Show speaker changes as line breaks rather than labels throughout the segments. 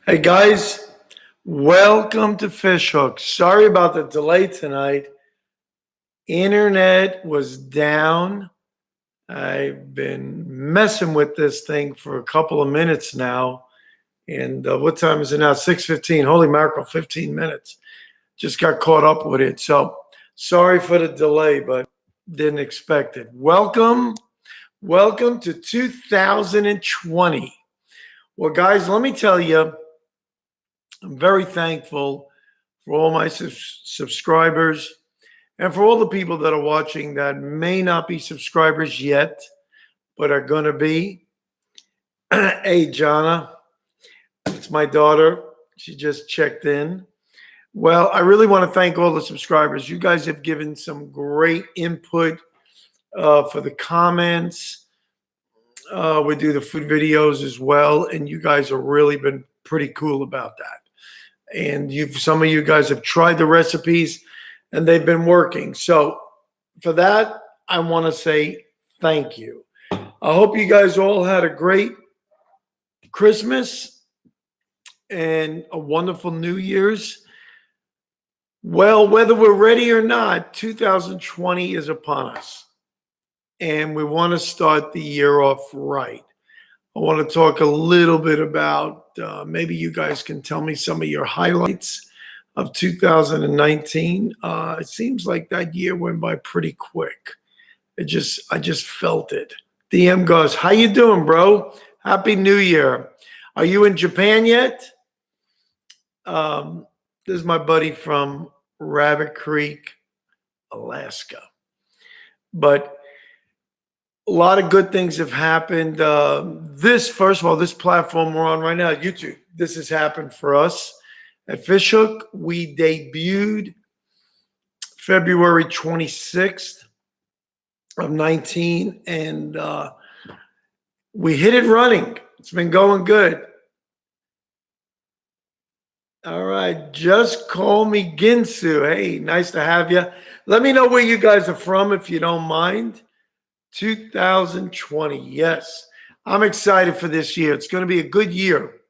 Hey guys, welcome to Fish Hook. Sorry about the delay tonight. Internet was down. I've been messing with this thing for a couple of minutes now. And what time is it now? 6:15. Holy mackerel, 15 minutes. Just got caught up with it. So sorry for the delay, but didn't expect it. Welcome to 2020. Well, guys, let me tell you, I'm very thankful for all my subscribers and for all the people that are watching that may not be subscribers yet, but are going to be. Hey, Jonna, it's my daughter. She just checked in. Well, I really want to thank all the subscribers. You guys have given some great input for the comments. We do the food videos as well, and you guys have really been pretty cool about that. And some of you guys have tried the recipes and they've been working. So for that, I want to say thank you. I hope you guys all had a great Christmas and a wonderful New Year's. Well, whether we're ready or not, 2020 is upon us. And we want to start the year off right. I want to talk a little bit about maybe you guys can tell me some of your highlights of 2019. It seems like that year went by pretty quick. I just felt it. DM goes, "How you doing, bro? Happy New Year. Are you in Japan yet?" This is my buddy from Rabbit Creek, Alaska. But a lot of good things have happened. First of all, this platform we're on right now, YouTube, this has happened for us. At Fish Hook, we debuted February 26th of 19, and we hit it running. It's been going good. All right, just call me Ginsu. Hey, nice to have you. Let me know where you guys are from if you don't mind. 2020, yes. I'm excited for this year. It's going to be a good year.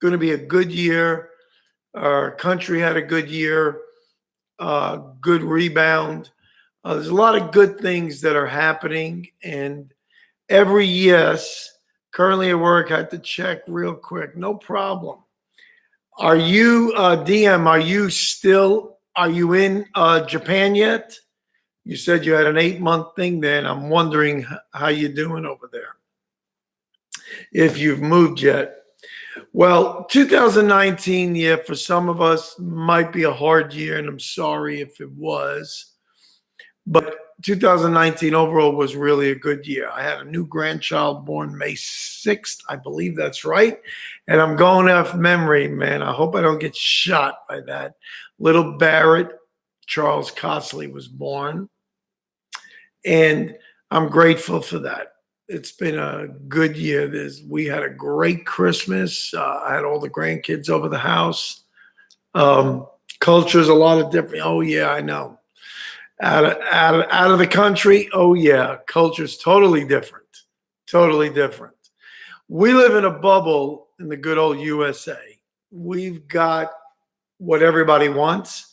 Going to be a good year. Our country had a good year, good rebound. There's a lot of good things that are happening. And currently at work, I had to check real quick. No problem. Are you, DM, are you in Japan yet? You said you had an 8-month thing there, and I'm wondering how you're doing over there, if you've moved yet. Well, 2019, yeah, for some of us might be a hard year, and I'm sorry if it was. But 2019 overall was really a good year. I had a new grandchild born May 6th. I believe that's right. And I'm going off memory, man. I hope I don't get shot by that. Little Barrett Charles Cosley was born. And I'm grateful for that. It's been a good year. We had a great Christmas. I had all the grandkids over the house. Culture's a lot of different. Oh, yeah, I know. Out of the country, oh, yeah, culture's totally different. Totally different. We live in a bubble in the good old USA. We've got what everybody wants.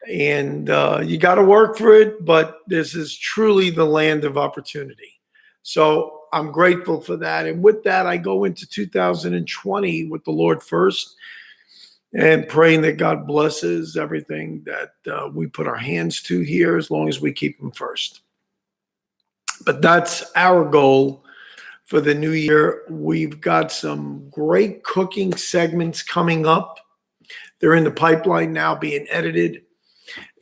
And you got to work for it, but this is truly the land of opportunity. So I'm grateful for that. And with that, I go into 2020 with the Lord first and praying that God blesses everything that we put our hands to here as long as we keep Him first. But that's our goal for the new year. We've got some great cooking segments coming up. They're in the pipeline now being edited.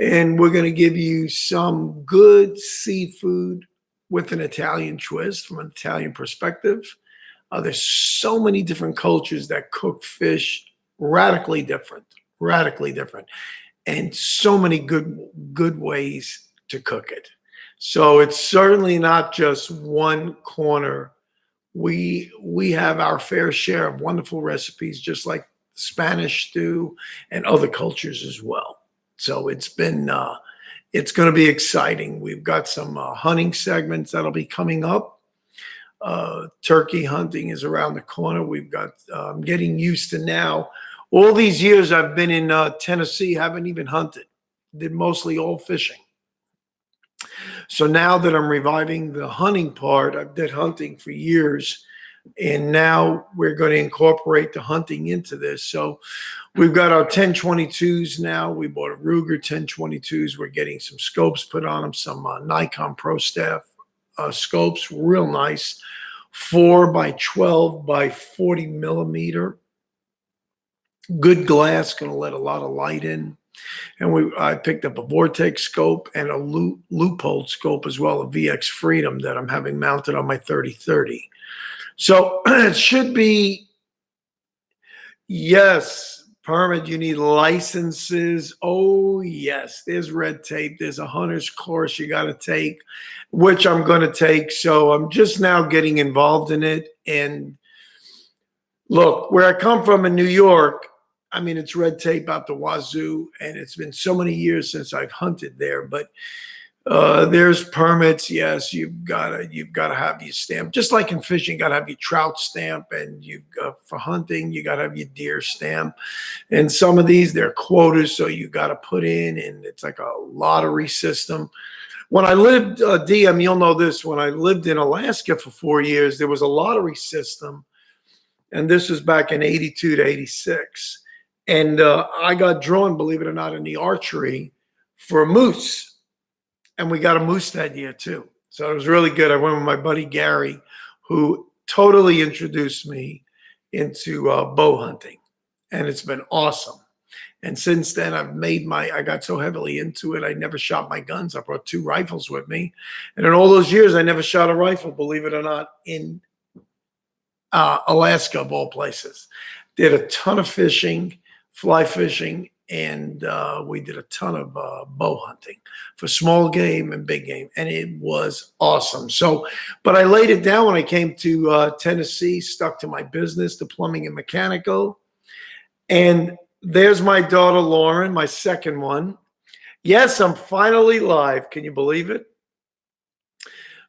And we're going to give you some good seafood with an Italian twist from an Italian perspective. There's so many different cultures that cook fish radically different, and so many good ways to cook it. So it's certainly not just one corner. We have our fair share of wonderful recipes, just like Spanish stew and other cultures as well. So it's going to be exciting. We've got some hunting segments that'll be coming up. Turkey hunting is around the corner. We've got, I'm getting used to now. All these years I've been in Tennessee, haven't even hunted. Did mostly all fishing. So now that I'm reviving the hunting part, I've did hunting for years. And now we're going to incorporate the hunting into this. So we've got our 1022s now. We bought a Ruger 1022s. We're getting some scopes put on them, some Nikon Pro Staff scopes, real nice, 4x12 by 40 millimeter. Good glass, going to let a lot of light in. And I picked up a Vortex scope and a loophole scope as well, a VX Freedom that I'm having mounted on my 3030. So it should be, yes, permit, you need licenses. Oh, yes, there's red tape. There's a hunter's course you got to take, which I'm going to take. So I'm just now getting involved in it. And look, where I come from in New York, I mean, it's red tape out the wazoo, and it's been so many years since I've hunted there. But there's permits. Yes, you've got to have your stamp. Just like in fishing, you got to have your trout stamp, and for hunting, you got to have your deer stamp. And some of these, they're quotas, so you got to put in, and it's like a lottery system. When I lived, DM, you'll know this. When I lived in Alaska for 4 years, there was a lottery system, and this was back in '82 to '86. And I got drawn, believe it or not, in the archery for a moose. And we got a moose that year too. So it was really good. I went with my buddy Gary, who totally introduced me into bow hunting. And it's been awesome. And since then, I got so heavily into it, I never shot my guns. I brought 2 rifles with me. And in all those years, I never shot a rifle, believe it or not, in Alaska, of all places. Did a ton of fishing, fly fishing, and we did a ton of bow hunting for small game and big game, and it was awesome. So, but I laid it down when I came to Tennessee, stuck to my business, the plumbing and mechanical. And there's my daughter, Lauren, my second one. Yes, I'm finally live. Can you believe it?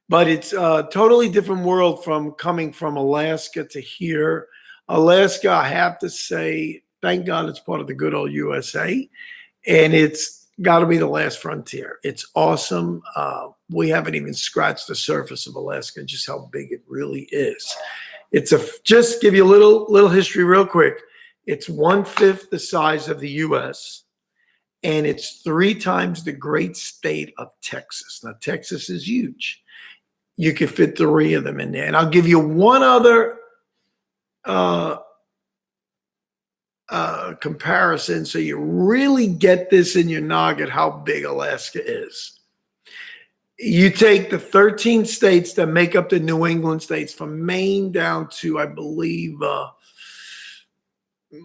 But it's a totally different world from coming from Alaska to here. Alaska, I have to say, thank God it's part of the good old USA, and it's got to be the last frontier. It's awesome. We haven't even scratched the surface of Alaska, just how big it really is. Just give you a little history real quick. It's 1/5 the size of the U.S., and it's 3 times the great state of Texas. Now, Texas is huge. You could fit 3 of them in there. And I'll give you one other comparison so you really get this in your noggin how big Alaska is. You take the 13 states that make up the New England states from Maine down to, I believe,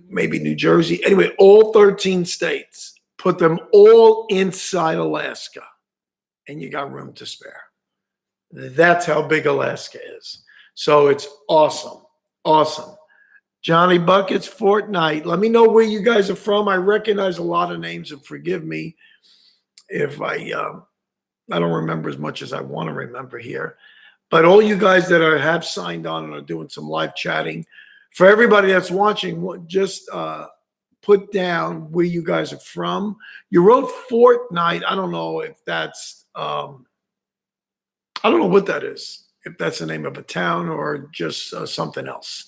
maybe New Jersey. Anyway, all 13 states, put them all inside Alaska, and you got room to spare. That's how big Alaska is. So it's awesome. Awesome. Johnny Buckets, Fortnite. Let me know where you guys are from. I recognize a lot of names, and forgive me if I don't remember as much as I want to remember here. But all you guys that have signed on and are doing some live chatting, for everybody that's watching, just put down where you guys are from. You wrote Fortnite. I don't know if that's, I don't know what that is. If that's the name of a town or just something else.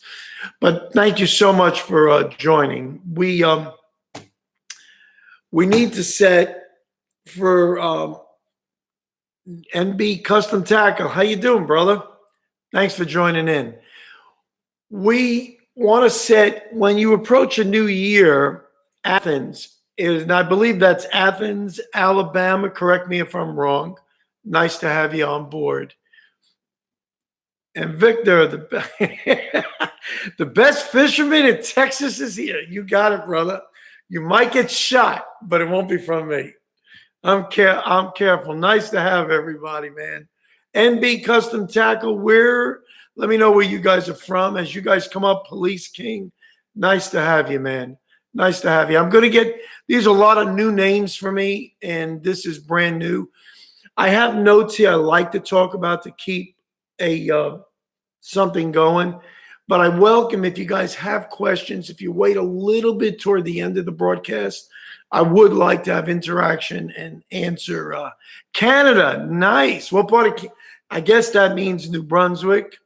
But thank you so much for joining. We need to set for NB Custom Tackle. How you doing, brother? Thanks for joining in. We want to set, when you approach a new year, Athens is, and I believe that's Athens, Alabama. Correct me if I'm wrong. Nice to have you on board. And Victor, the best fisherman in Texas is here. You got it, brother. You might get shot, but it won't be from me. I'm careful. Nice to have everybody, man. NB Custom Tackle, let me know where you guys are from. As you guys come up, Police King, nice to have you, man. Nice to have you. I'm going to these are a lot of new names for me, and this is brand new. I have notes here I like to talk about to keep a something going. But I welcome if you guys have questions. If you wait a little bit toward the end of the broadcast, I would like to have interaction and answer. Canada, nice. What part of? I guess that means New Brunswick.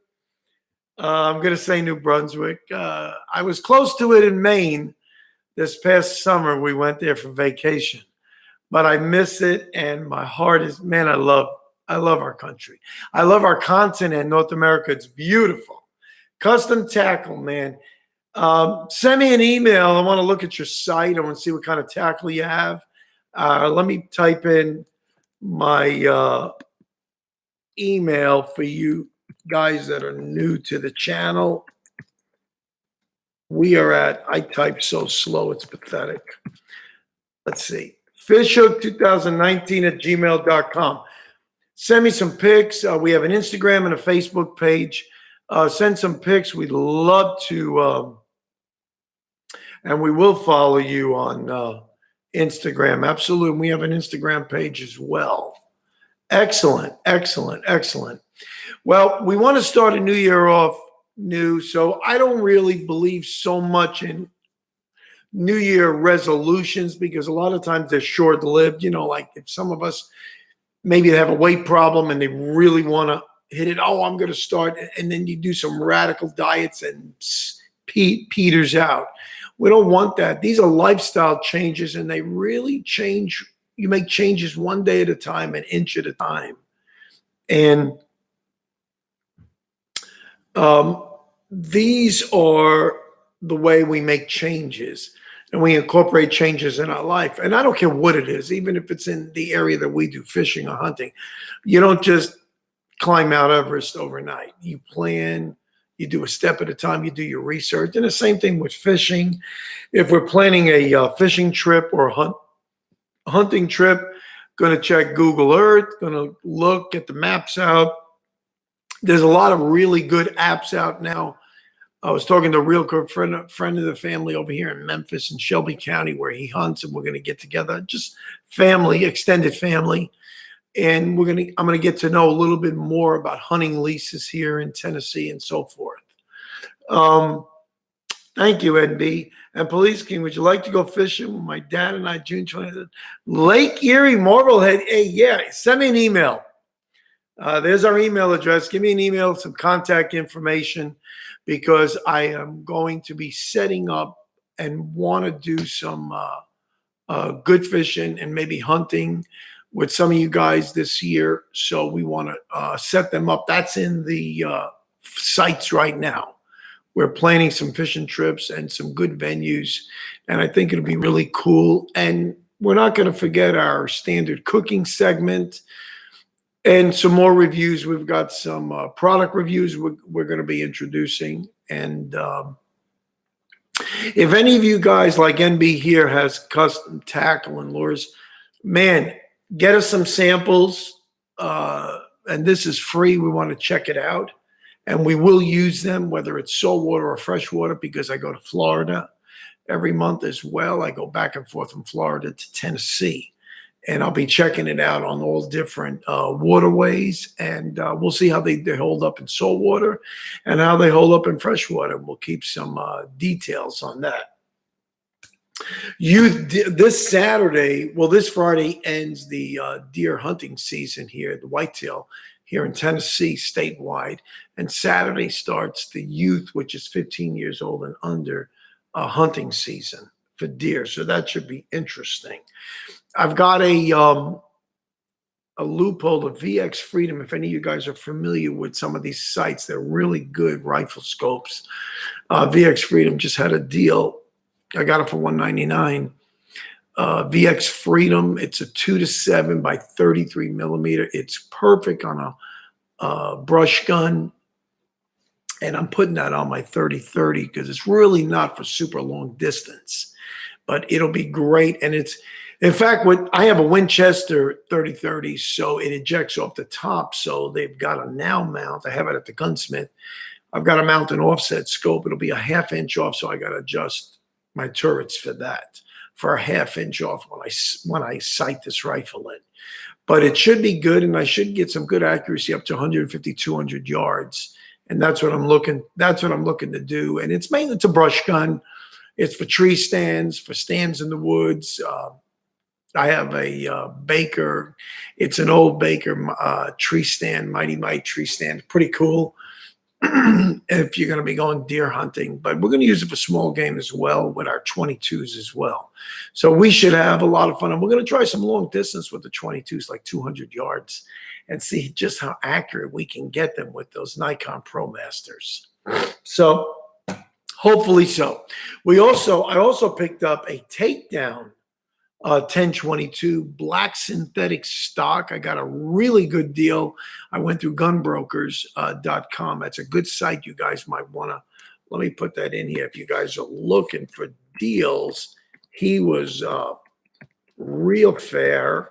I'm going to say New Brunswick. I was close to it in Maine this past summer. We went there for vacation, but I miss it, and my heart is, man, I love our country. I love our continent, North America. It's beautiful. Custom tackle, man. Send me an email. I want to look at your site. I want to see what kind of tackle you have. Let me type in my email for you guys that are new to the channel. We are at, I type so slow, it's pathetic. Let's see. Fishhook2019@gmail.com. Send me some pics. We have an Instagram and a Facebook page. Send some pics. We'd love to, and we will follow you on Instagram. Absolutely. We have an Instagram page as well. Excellent, excellent, excellent. Well, we want to start a new year off new, so I don't really believe so much in New Year resolutions because a lot of times they're short-lived. You know, like if some of us maybe they have a weight problem and they really want to hit it. Oh, I'm going to start. And then you do some radical diets and peters out. We don't want that. These are lifestyle changes and they really change. You make changes one day at a time, an inch at a time. And these are the way we make changes and we incorporate changes in our life. And I don't care what it is, even if it's in the area that we do, fishing or hunting. You don't just climb Mount Everest overnight. You plan, you do a step at a time, you do your research. And the same thing with fishing. If we're planning a fishing trip or a hunting trip, going to check Google Earth, going to look, get the maps out. There's a lot of really good apps out now. I was talking to a real good friend of the family over here in Memphis and Shelby County where he hunts, and we're going to get together, just family, extended family. And I'm going to get to know a little bit more about hunting leases here in Tennessee and so forth. Thank you, NB. And Police King, would you like to go fishing with my dad and I, June 20th? Lake Erie, Marblehead. Hey, yeah, send me an email. There's our email address. Give me an email, some contact information, because I am going to be setting up and want to do some good fishing and maybe hunting with some of you guys this year. So we want to set them up. That's in the sites right now. We're planning some fishing trips and some good venues, and I think it'll be really cool. And we're not going to forget our standard cooking segment and some more reviews. We've got some product reviews we're going to be introducing. And if any of you guys like NB here has custom tackle and lures, man, get us some samples. And this is free. We want to check it out. And we will use them, whether it's saltwater or freshwater, because I go to Florida every month as well. I go back and forth from Florida to Tennessee. And I'll be checking it out on all different waterways. And we'll see how they hold up in saltwater and how they hold up in freshwater. We'll keep some details on that. This Saturday, well, this Friday ends the deer hunting season here, the whitetail here in Tennessee statewide. And Saturday starts the youth, which is 15 years old and under, hunting season for deer. So that should be interesting. I've got a loophole of VX Freedom. If any of you guys are familiar with some of these sites, they're really good rifle scopes. VX Freedom just had a deal. I got it for $199. VX Freedom, it's a 2-7 by 33 millimeter. It's perfect on a brush gun. And I'm putting that on my 30-30 because it's really not for super long distance, but it'll be great. And it's, in fact, I have a Winchester 30-30, so it ejects off the top. So they've got a now mount. I have it at the gunsmith. I've got to mount an offset scope. It'll be a 1/2 inch off, so I got to adjust my turrets for that, for a 1/2 inch off when I sight this rifle in. But it should be good, and I should get some good accuracy up to 150, 200 yards. and that's what I'm looking. That's what I'm looking to do. And it's mainly it's a brush gun. It's for tree stands, for stands in the woods. I have a Baker. It's an old Baker tree stand, Mighty Might tree stand. Pretty cool if you're going to be going deer hunting. But we're going to use it for small game as well with our 22s as well. So we should have a lot of fun. And we're going to try some long distance with the 22s, like 200 yards, and see just how accurate we can get them with those Nikon Pro Masters. So hopefully so. I also picked up a takedown 1022 black synthetic stock. I got a really good deal. I went through gunbrokers.com. That's a good site. You guys might want to, let me put that in here. If you guys are looking for deals, he was real fair.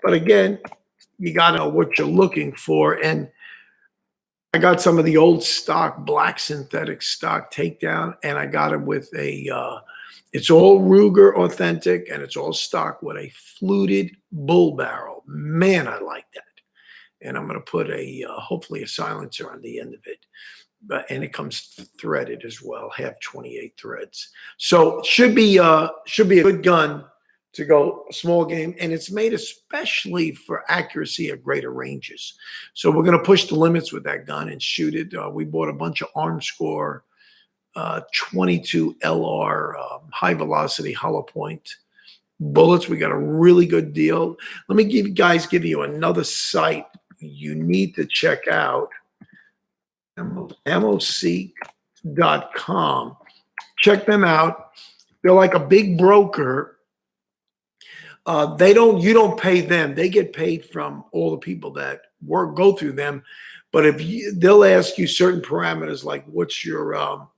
But again, you got to know what you're looking for. And I got some of the old stock, black synthetic stock takedown, and I got it with a, it's all Ruger authentic, and it's all stock with a fluted bull barrel. Man, I like that. And I'm going to put a, hopefully a silencer on the end of it. And it comes threaded as well, half 28 threads. So it should be a good gun to go small game, and it's made especially for accuracy at greater ranges. So we're going to push the limits with that gun and shoot it. We bought a bunch of ArmScore 22 LR high velocity hollow point bullets. We got a really good deal. Let me give you another site you need to check out. AmmoSeek.com. Check them out. They're like a big broker. You don't pay them. They get paid from all the people that go through them. But they'll ask you certain parameters like what's your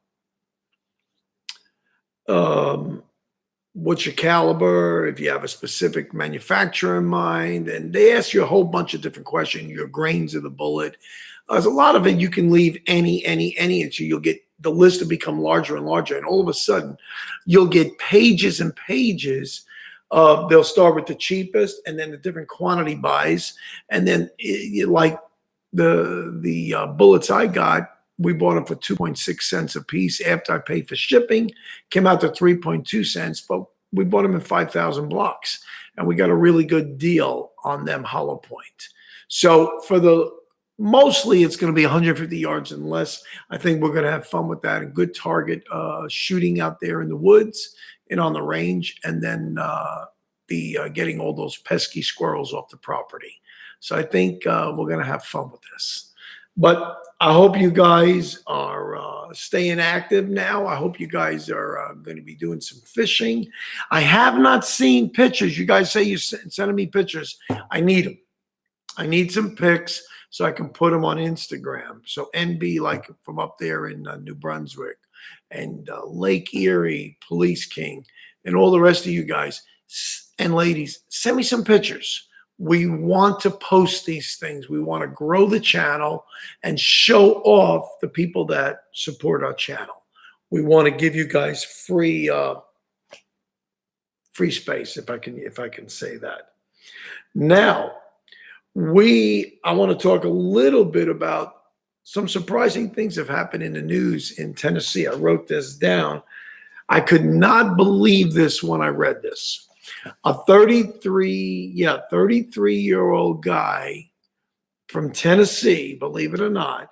caliber, if you have a specific manufacturer in mind, and they ask you a whole bunch of different questions, your grains of the bullet. There's a lot of it you can leave any, and so you'll get the list to become larger and larger, and all of a sudden you'll get pages and pages of, they'll start with the cheapest and then the different quantity buys, and then like the bullets I got, we bought them for 2.6 cents a piece. After I paid for shipping, came out to 3.2 cents, but we bought them in 5,000 blocks, and we got a really good deal on them hollow point. So mostly it's going to be 150 yards and less. I think we're going to have fun with that, and good target shooting out there in the woods and on the range, and then getting all those pesky squirrels off the property. So I think we're going to have fun with this. But I hope you guys are staying active now. I hope you guys are going to be doing some fishing. I have not seen pictures. You guys say you're sending me pictures. I need them. I need some pics so I can put them on Instagram. So NB, like from up there in New Brunswick, and Lake Erie, Police King, and all the rest of you guys and ladies, send me some pictures. We want to post these things. We want to grow the channel and show off the people that support our channel. We want to give you guys free space, if I can say that. Now, I want to talk a little bit about some surprising things have happened in the news in Tennessee. I wrote this down. I could not believe this when I read this. A 33-year-old guy from Tennessee, believe it or not.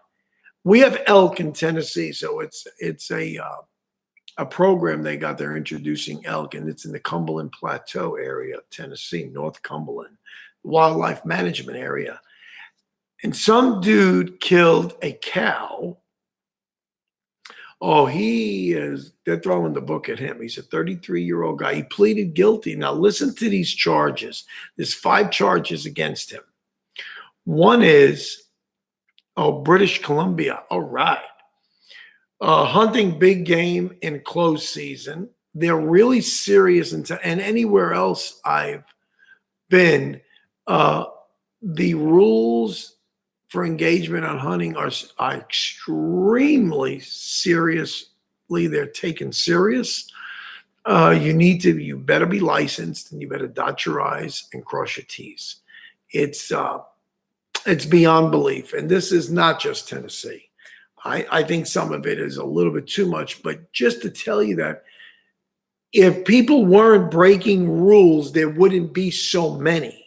We have elk in Tennessee, so it's a program they got. They're introducing elk, and it's in the Cumberland Plateau area of Tennessee, North Cumberland, wildlife management area. And some dude killed a cow. Oh, they're throwing the book at him. He's a 33-year-old guy. He pleaded guilty. Now, listen to these charges. There's 5 charges against him. One is, British Columbia. All right. Hunting big game in closed season. They're really serious. And anywhere else I've been, the rules for engagement on hunting are extremely seriously. They're taken serious. You better be licensed, and you better dot your I's and cross your T's. It's beyond belief. And this is not just Tennessee. I think some of it is a little bit too much, but just to tell you that if people weren't breaking rules, there wouldn't be so many.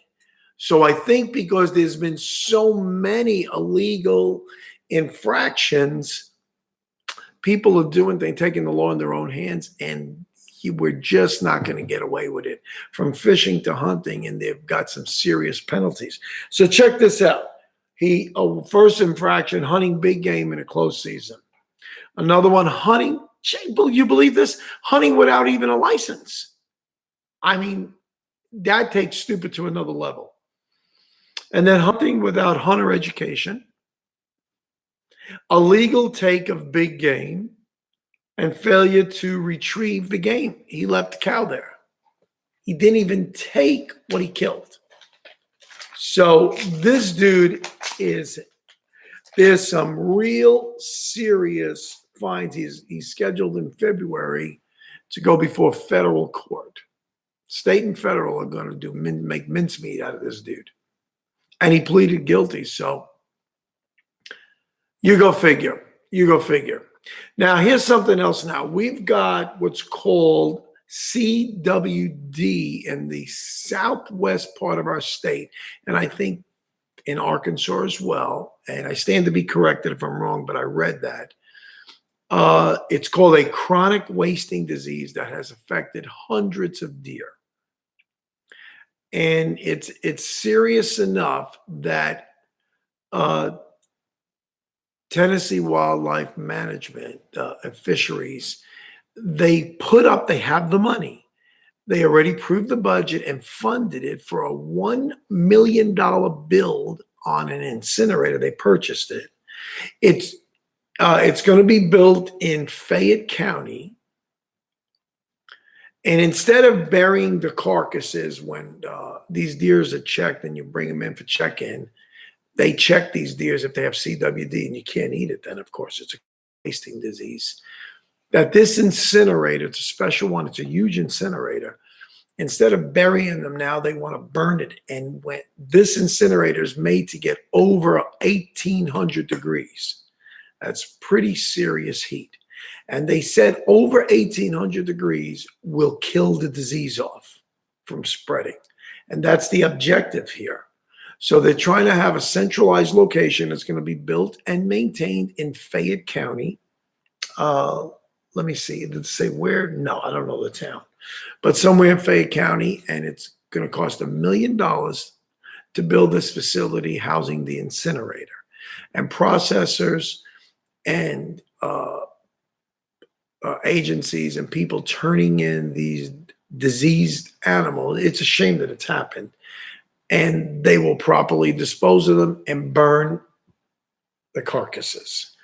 So I think because there's been so many illegal infractions, people are doing things, taking the law in their own hands, and we're just not going to get away with it. From fishing to hunting, and they've got some serious penalties. So check this out. First infraction, hunting big game in a closed season. Another one, hunting, you believe this? Hunting without even a license. I mean, that takes stupid to another level. And then hunting without hunter education, illegal take of big game, and failure to retrieve the game. He left the cow there. He didn't even take what he killed. So this dude there's some real serious fines. He's scheduled in February to go before federal court. State and federal are going to make mincemeat out of this dude. And he pleaded guilty. So you go figure. You go figure. Now, here's something else now. We've got what's called CWD in the southwest part of our state, and I think in Arkansas as well. And I stand to be corrected if I'm wrong, but I read that. It's called a chronic wasting disease that has affected hundreds of deer. And it's serious enough that Tennessee Wildlife Management Fisheries, they have the money. They already approved the budget and funded it for a $1 million build on an incinerator. They purchased it. It's going to be built in Fayette County. And instead of burying the carcasses when these deers are checked and you bring them in for check-in, they check these deers if they have CWD, and you can't eat it then, of course. It's a wasting disease. That this incinerator, it's a special one, it's a huge incinerator. Instead of burying them now, they want to burn it. And when this incinerator is made to get over 1,800 degrees, that's pretty serious heat. And they said over 1,800 degrees will kill the disease off from spreading. And that's the objective here. So they're trying to have a centralized location that's going to be built and maintained in Fayette County. Let me see. Did it say where? No, I don't know the town. But somewhere in Fayette County, and it's going to cost $1 million to build this facility housing the incinerator. And processors and agencies and people turning in these diseased animals, it's a shame that it's happened. And they will properly dispose of them and burn the carcasses.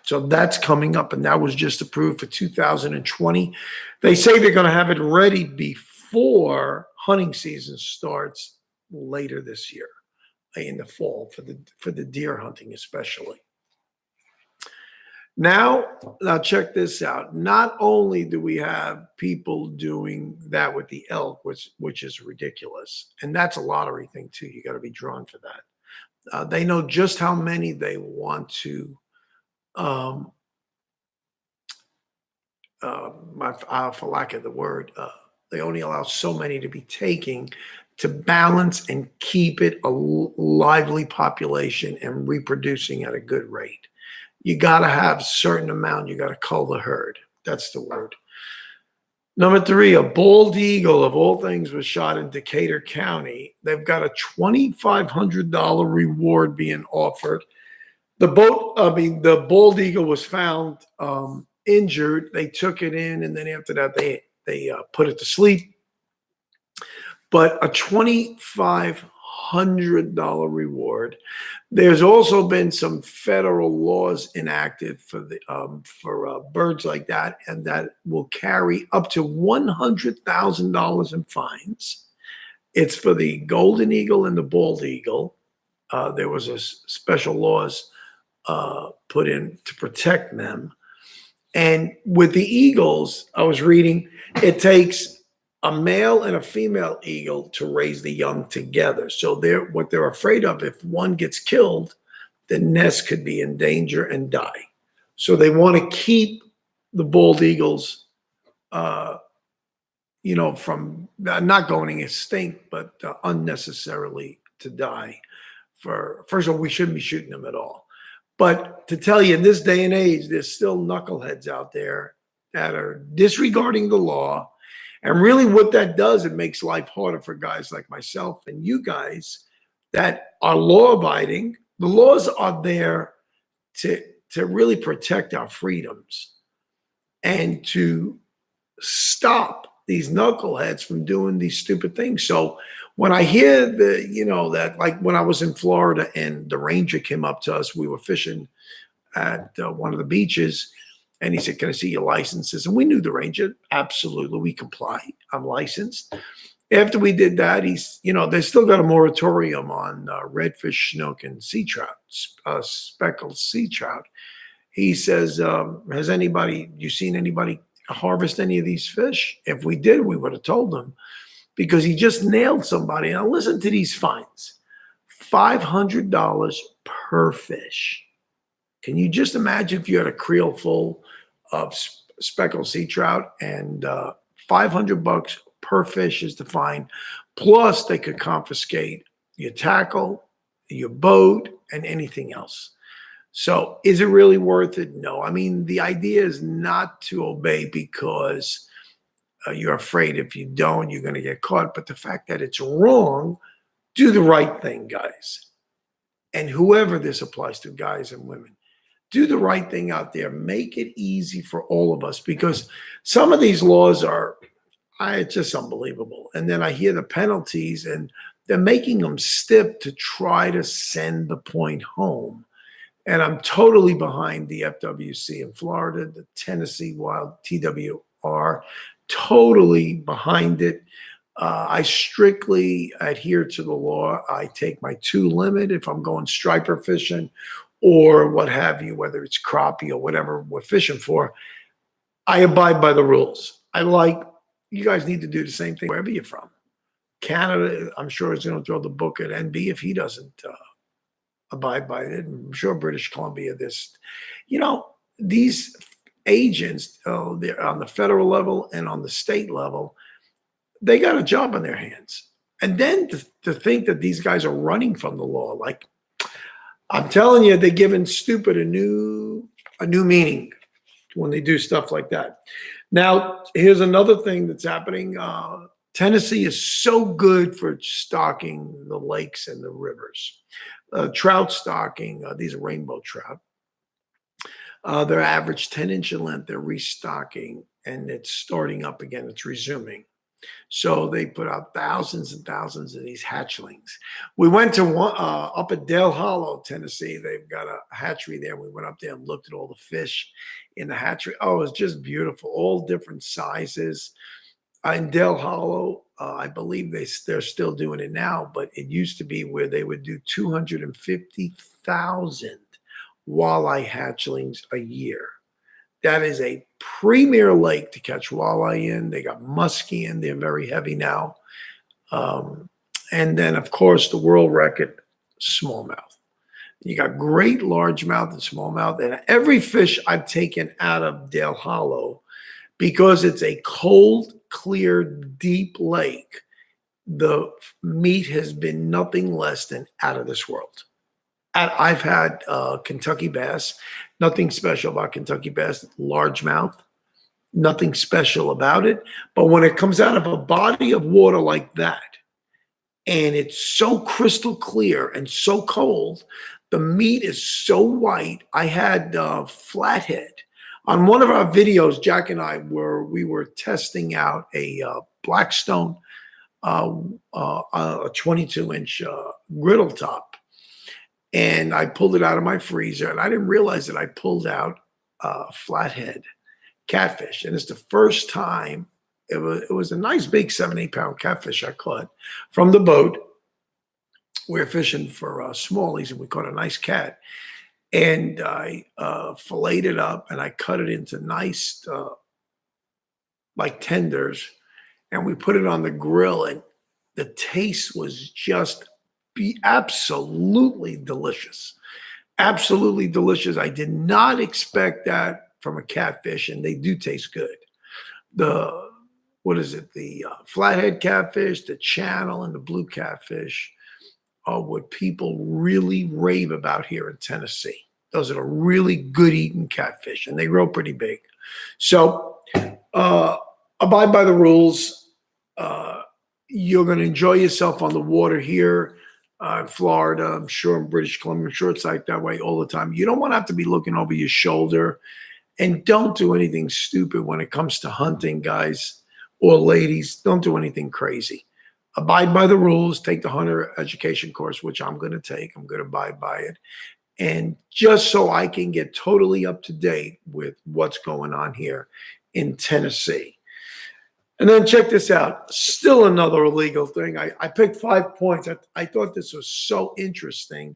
So that's coming up, and that was just approved for 2020. They say they're going to have it ready before hunting season starts later this year, in the fall, for the deer hunting especially. Now check this out. Not only do we have people doing that with the elk, which is ridiculous, and that's a lottery thing too. You got to be drawn for that. They know just how many they want to, for lack of the word, they only allow so many to be taking to balance and keep it a lively population and reproducing at a good rate. You got to have a certain amount. You got to cull the herd. That's the word. Number 3, a bald eagle of all things was shot in Decatur County. They've got a $2,500 reward being offered. The bald eagle was found injured. They took it in, and then after that, they put it to sleep. But a $2,500 reward. There's also been some federal laws enacted for birds like that, and that will carry up to $100,000 in fines. It's for the golden eagle and the bald eagle. There was a special laws put in to protect them. And with the eagles, I was reading, it takes a male and a female eagle to raise the young together. So what they're afraid of, if one gets killed, the nest could be in danger and die. So they want to keep the bald eagles, uh, from not going extinct, but unnecessarily to die. For first of all, we shouldn't be shooting them at all. But to tell you, in this day and age, there's still knuckleheads out there that are disregarding the law. And really, what that does, it makes life harder for guys like myself and you guys that are law abiding. The laws are there to, to really protect our freedoms and to stop these knuckleheads from doing these stupid things. So when I hear that, like when I was in Florida and the ranger came up to us, we were fishing at one of the beaches, and he said, "Can I see your licenses?" And we knew the ranger. Absolutely, we comply. I'm licensed. After we did that, they still got a moratorium on redfish, snook, and sea trout, speckled sea trout. He says, "Has you seen anybody harvest any of these fish? If we did, we would have told them," because he just nailed somebody. Now listen to these fines: $500 per fish. Can you just imagine if you had a creel full of speckled sea trout and $500 per fish is the fine? Plus, they could confiscate your tackle, your boat, and anything else. So, is it really worth it? No. I mean, the idea is not to obey because you're afraid if you don't, you're going to get caught. But the fact that it's wrong, do the right thing, guys. And whoever this applies to, guys and women, do the right thing out there. Make it easy for all of us, because some of these laws it's just unbelievable. And then I hear the penalties, and they're making them stiff to try to send the point home. And I'm totally behind the FWC in Florida, the Tennessee Wild TWR, totally behind it. I strictly adhere to the law. I take my 2 limit if I'm going striper fishing or what have you, whether it's crappie or whatever we're fishing for. I abide by the rules. You guys need to do the same thing wherever you're from. Canada, I'm sure, is going to throw the book at NB if he doesn't abide by it. I'm sure British Columbia, these agents, they're on the federal level and on the state level, they got a job on their hands. And then to think that these guys are running from the law, like, I'm telling you, they're giving stupid a new meaning when they do stuff like that. Now, here's another thing that's happening. Tennessee is so good for stocking the lakes and the rivers. Trout stocking, these are rainbow trout. They're average 10-inch in length. They're restocking, and it's starting up again. It's resuming. So they put out thousands and thousands of these hatchlings. We went to up at Dale Hollow, Tennessee. They've got a hatchery there. We went up there and looked at all the fish in the hatchery. Oh, it was just beautiful, all different sizes. In Dale Hollow, I believe they're still doing it now, but it used to be where they would do 250,000 walleye hatchlings a year. That is a premier lake to catch walleye in. They got muskie in. They're very heavy now. And then, of course, the world record smallmouth. You got great largemouth and smallmouth. And every fish I've taken out of Dale Hollow, because it's a cold, clear, deep lake, the meat has been nothing less than out of this world. I've had Kentucky bass. Nothing special about Kentucky bass. Largemouth. Nothing special about it. But when it comes out of a body of water like that, and it's so crystal clear and so cold, the meat is so white. I had flathead. On one of our videos, Jack and I we were testing out a Blackstone, a 22-inch griddle top. And I pulled it out of my freezer, and I didn't realize that I pulled out flathead catfish. And it's the first time, it was a nice big 7-8 pound catfish I caught from the boat. We were fishing for smallies, and we caught a nice cat. And I filleted it up, and I cut it into nice, like tenders, and we put it on the grill, and the taste was just absolutely delicious. Absolutely delicious. I did not expect that from a catfish, and they do taste good. The what is it? The flathead catfish, the channel, and the blue catfish are what people really rave about here in Tennessee. Those are the really good eating catfish, and they grow pretty big. So uh, abide by the rules. Uh, you're going to enjoy yourself on the water here in Florida. I'm sure in British Columbia. I'm sure it's like that way all the time. You don't want to have to be looking over your shoulder, and don't do anything stupid when it comes to hunting, guys or ladies. Don't do anything crazy. Abide by the rules. Take the hunter education course, which I'm going to take. I'm going to abide by it. And just so I can get totally up to date with what's going on here in Tennessee. And then check this out. Still another illegal thing. I picked 5 points. I thought this was so interesting.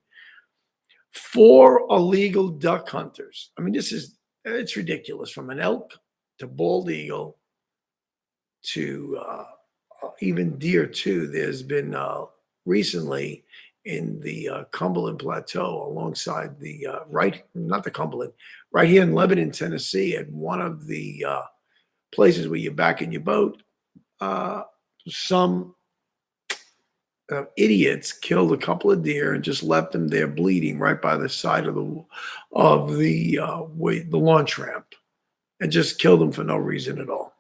4 illegal duck hunters. I mean, it's ridiculous. From an elk to bald eagle to even deer too. There's been recently in the Cumberland Plateau alongside the not the Cumberland, right here in Lebanon, Tennessee, at one of the places where you're back in your boat. Some idiots killed a couple of deer and just left them there bleeding right by the side of the launch ramp, and just killed them for no reason at all.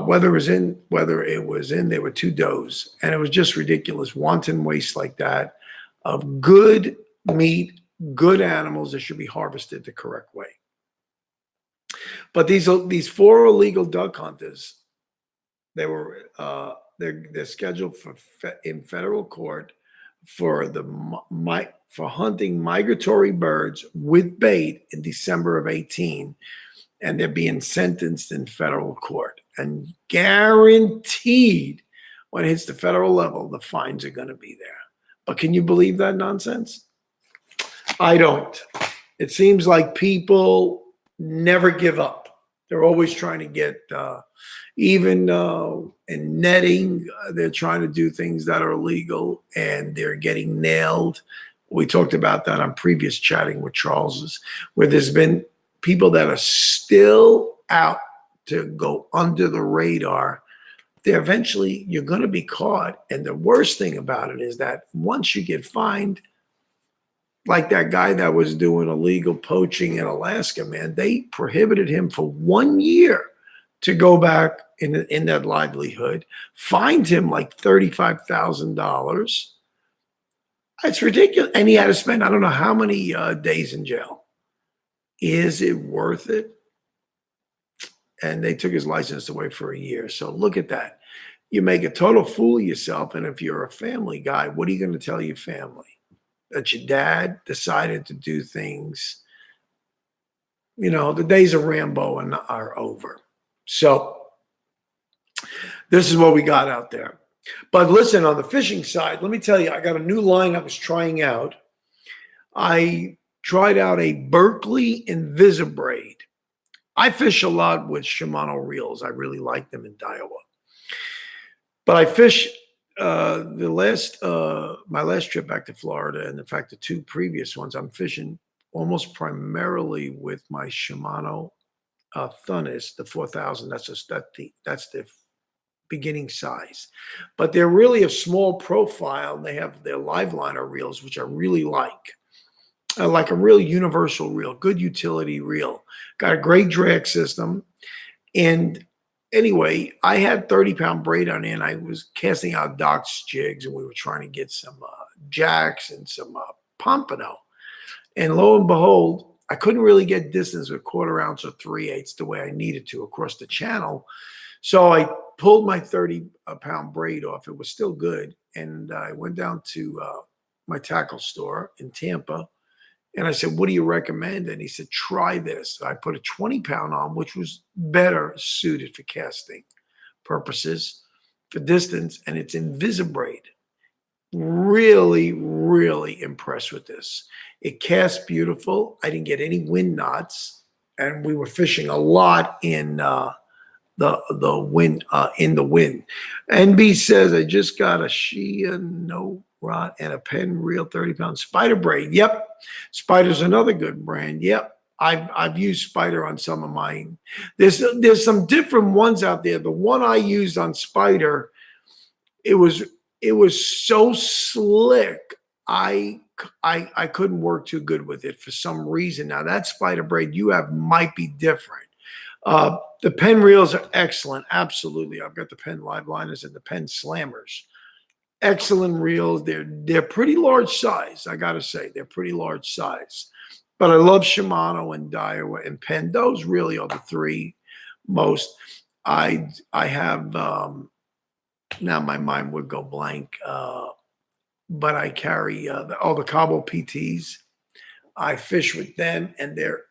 Whether it was in, there were 2 does, and it was just ridiculous. Wanton waste like that of good meat, good animals that should be harvested the correct way. But these 4 illegal duck hunters, they're scheduled in federal court for hunting migratory birds with bait in December of 18. And they're being sentenced in federal court. And guaranteed, when it hits the federal level, the fines are going to be there. But can you believe that nonsense? I don't. It seems like people never give up. They're always trying to get, even in netting, they're trying to do things that are illegal, and they're getting nailed. We talked about that on previous chatting with Charles's, where there's been people that are still out to go under the radar. You're going to be caught. And the worst thing about it is that once you get fined, like that guy that was doing illegal poaching in Alaska, man, they prohibited him for 1 year to go back in that livelihood, fined him like $35,000. It's ridiculous. And he had to spend, I don't know how many days in jail. Is it worth it? And they took his license away for a year. So look at that. You make a total fool of yourself. And if you're a family guy, what are you going to tell your family? That your dad decided to do things, the days of Rambo are over. So this is what we got out there. But listen, on the fishing side, let me tell you, I got a new line I was trying out. I tried out a Berkeley Invisibraid. I fish a lot with Shimano reels. I really like them in Daiwa. But I fish my last trip back to Florida, and in fact, the 2 previous ones, I'm fishing almost primarily with my Shimano Thunis, the 4000. That's the beginning size. But they're really a small profile, and they have their live liner reels, which I really like a real universal reel, good utility reel. Got a great drag system. And anyway, I had 30-pound braid on it, and I was casting out Doc's jigs, and we were trying to get some jacks and some pompano. And lo and behold, I couldn't really get distance with 1/4 ounce or 3/8 the way I needed to across the channel. So I pulled my 30-pound braid off. It was still good. And I went down to my tackle store in Tampa. And I said, what do you recommend? And he said, try this. I put a 20-pound on, which was better suited for casting purposes, for distance, and it's Invisibraid. Really, really impressed with this. It casts beautiful. I didn't get any wind knots, and we were fishing a lot in the wind. NB says, I just got a Shia no rod and a pen reel, 30 pound Spider braid. Yep. Spider's another good brand. Yep. I've used Spider on some of mine. There's some different ones out there. The one I used on Spider, it was so slick. I couldn't work too good with it for some reason. Now that Spider braid you have might be different. The pen reels are excellent. Absolutely. I've got the pen live liners and the pen slammers. Excellent reels. They're pretty large size. I got to say they're pretty large size, but I love Shimano and Daiwa and Penn. Those really are the three most. I have, now my mind would go blank, but I carry the Cabo PTs. I fish with them and they're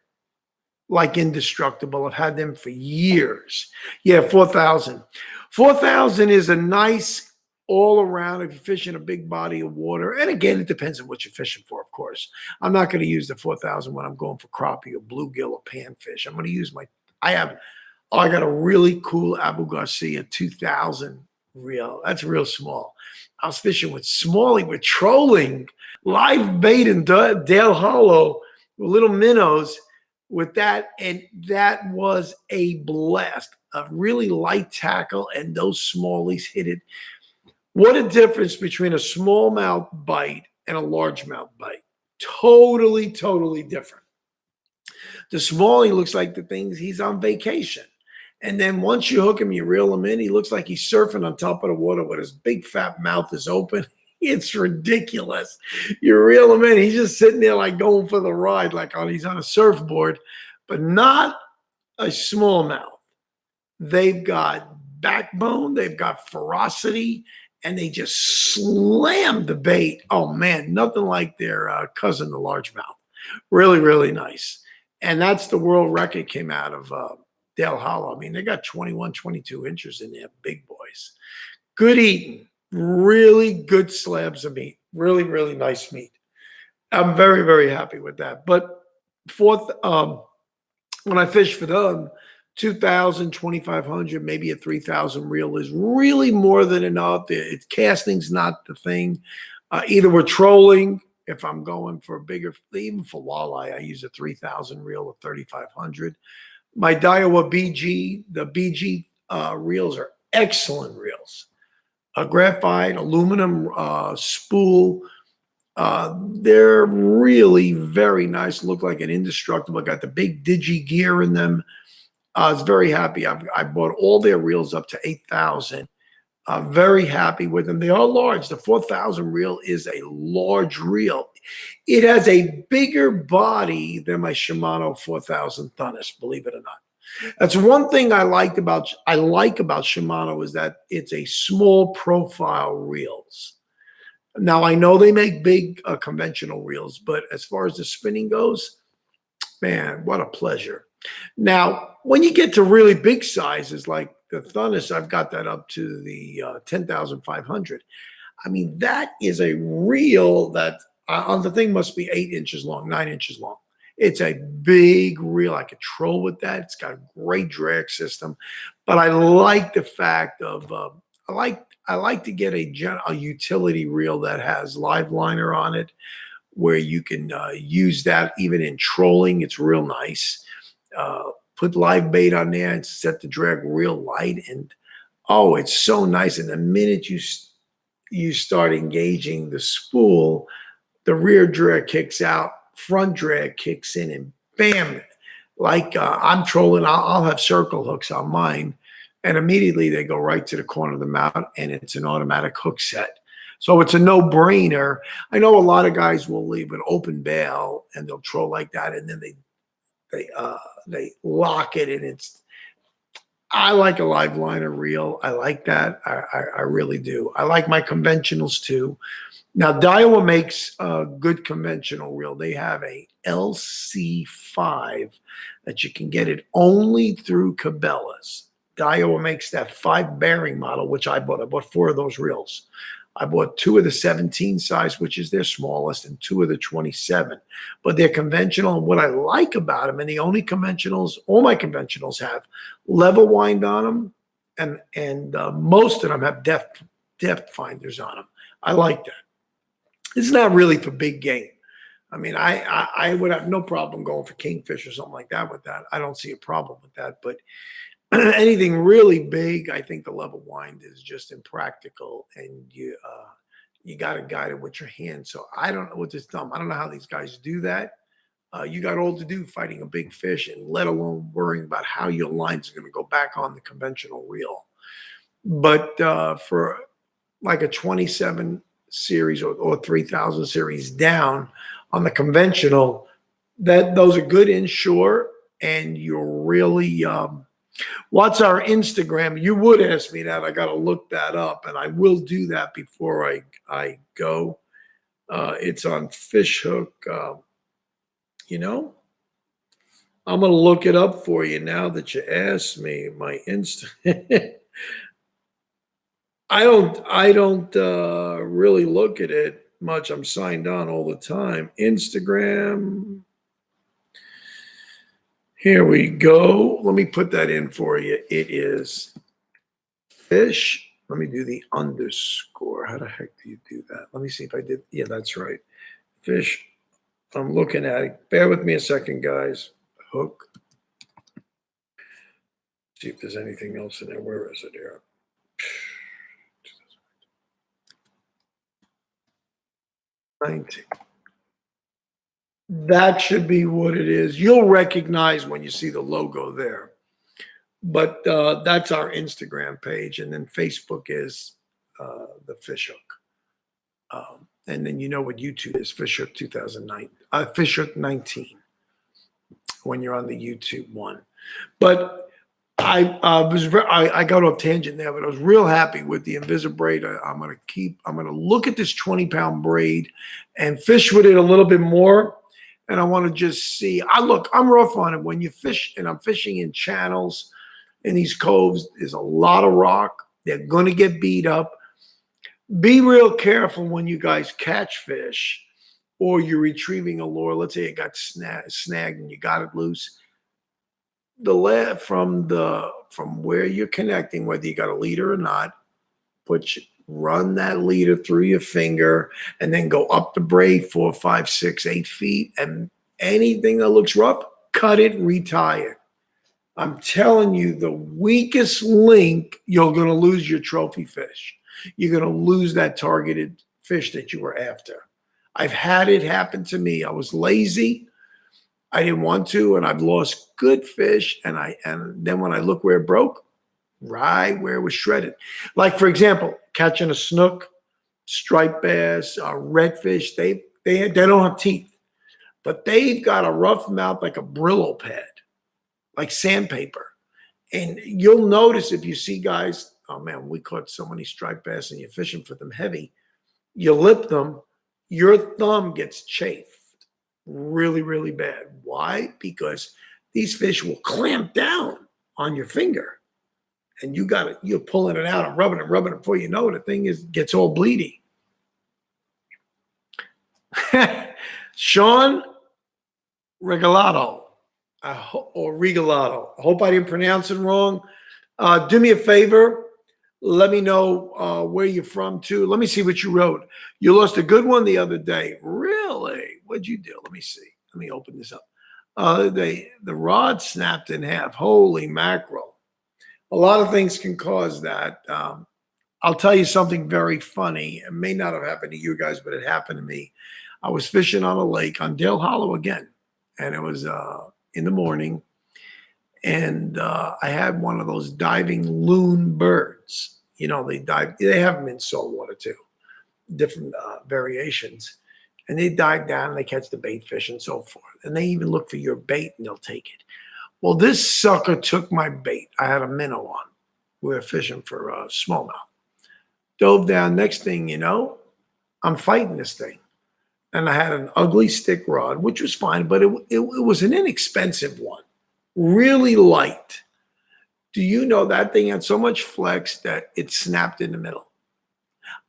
like indestructible. I've had them for years. Yeah, 4,000. 4,000 is a nice all around if you fish in a big body of water. And again, it depends on what you're fishing for, of course. I'm not going to use the 4,000 when I'm going for crappie or bluegill or panfish. I'm going to use I got a really cool Abu Garcia 2,000 reel. That's real small. I was fishing with Smalley, with trolling, live bait in Dale Hollow with little minnows with that. And that was a blast. A really light tackle, and those smallies hit it. What a difference between a smallmouth bite and a largemouth bite. Totally, totally different. The smallie looks like the things he's on vacation. And then once you hook him, you reel him in, he looks like he's surfing on top of the water with his big fat mouth is open. It's ridiculous. You reel him in, he's just sitting there like going for the ride, like he's on a surfboard, but not a smallmouth. They've got backbone, they've got ferocity, and they just slam the bait. Oh, man, nothing like their cousin, the largemouth. Really, really nice. And that's the world record came out of Dale Hollow. I mean, they got 21, 22 inches in there, big boys. Good eating. Really good slabs of meat. Really, really nice meat. I'm very, very happy with that. But fourth, when I fish for them, 2,000, 2,500, maybe a 3,000 reel is really more than enough. Casting's not the thing. Either we're trolling. If I'm going for a bigger, even for walleye, I use a 3,000 reel or 3,500. My Daiwa BG, the BG reels are excellent reels. Graphite, aluminum spool. They're really very nice. Look like an indestructible. Got the big digi gear in them. I was very happy. I bought all their reels up to 8,000. Very happy with them. They are large. The 4,000 reel is a large reel. It has a bigger body than my Shimano 4,000 Thunnus, believe it or not. That's one thing I like about Shimano is that it's a small profile reels. Now I know they make big conventional reels, but as far as the spinning goes, man, what a pleasure. Now, when you get to really big sizes like the Thunnus, I've got that up to the 10,500. I mean, that is a reel that on the thing must be 8 inches long, 9 inches long. It's a big reel. I could troll with that. It's got a great drag system, but I like the fact of I like to get a utility reel that has live liner on it, where you can use that even in trolling. It's real nice. Put live bait on there and set the drag real light, and oh, it's so nice. And the minute you start engaging the spool, the rear drag kicks out, front drag kicks in, and bam, like I'm trolling, I'll have circle hooks on mine, and immediately they go right to the corner of the mount, and it's an automatic hook set. So it's a no-brainer. I know a lot of guys will leave an open bail and they'll troll like that, and then they lock it, and I like a live liner reel. I like that. I really do. I like my conventionals too. Now, Daiwa makes a good conventional reel. They have a LC5 that you can get it only through Cabela's. Daiwa makes that 5 bearing model, which I bought. I bought 4 of those reels. I bought 2 of the 17 size, which is their smallest, and 2 of the 27. But they're conventional. And what I like about them, and the only conventionals, all my conventionals have level wind on them, and most of them have depth finders on them. I like that. It's not really for big game. I mean, I would have no problem going for kingfish or something like that with that. I don't see a problem with that. But anything really big, I think the level wind is just impractical, and you got to guide it with your hand. So I don't know with this thumb. I don't know how these guys do that. You got all to do fighting a big fish, and let alone worrying about how your lines are going to go back on the conventional reel. But for like a 27 series or 3000 series down on the conventional, that those are good inshore, and you're really what's our Instagram? You would ask me that. I got to look that up, and I will do that before I go. It's on Fishhook. You know, I'm gonna look it up for you now that you asked me. My Insta. I don't really look at it much. I'm signed on all the time. Instagram. Here we go. Let me put that in for you. It is fish. Let me do the underscore. How the heck do you do that? Let me see if I did. Yeah, that's right. Fish. I'm looking at it. Bear with me a second, guys. Hook. See if there's anything else in there. Where is it here? That should be what it is. You'll recognize when you see the logo there. But that's our Instagram page. And then Facebook is the Fishhook. And then you know what YouTube is, Fishhook 2009, Fishhook 19 when you're on the YouTube one. But I got off tangent there, but I was real happy with the Invisibraid. I'm gonna look at this 20-pound braid and fish with it a little bit more. And I want to just see. I'm rough on it. When you fish, and I'm fishing in channels in these coves, there's a lot of rock. They're gonna get beat up. Be real careful when you guys catch fish or you're retrieving a lure. Let's say it got snagged and you got it loose. From where you're connecting, whether you got a leader or not, run that leader through your finger and then go up the braid 4, 5, 6, 8 feet. And anything that looks rough, cut it, retie it. I'm telling you, the weakest link, you're going to lose your trophy fish. You're going to lose that targeted fish that you were after. I've had it happen to me. I was lazy. I didn't want to, and I've lost good fish. And then when I look where it broke, right where it was shredded. Like, for example, catching a snook, striped bass, redfish, they don't have teeth, but they've got a rough mouth like a Brillo pad, like sandpaper. And you'll notice if you see guys, oh man, we caught so many striped bass and you're fishing for them heavy, you lip them, your thumb gets chafed really, really bad. Why? Because these fish will clamp down on your finger. And you're pulling it out and rubbing it before you know it, the thing gets all bleedy. Sean Regalato, or Regalato. I hope I didn't pronounce it wrong. Do me a favor. Let me know where you're from, too. Let me see what you wrote. You lost a good one the other day. Really? What'd you do? Let me see. Let me open this up. The rod snapped in half. Holy mackerel. A lot of things can cause that. I'll tell you something very funny. It may not have happened to you guys, but it happened to me. I was fishing on a lake on Dale Hollow again, and it was in the morning, and I had one of those diving loon birds. You know, they dive. They have them in saltwater too, different variations, and they dive down and they catch the bait fish and so forth. And they even look for your bait and they'll take it. Well, this sucker took my bait. I had a minnow on. We were fishing for smallmouth. Dove down. Next thing you know, I'm fighting this thing. And I had an ugly stick rod, which was fine, but it was an inexpensive one. Really light. Do you know that thing had so much flex that it snapped in the middle?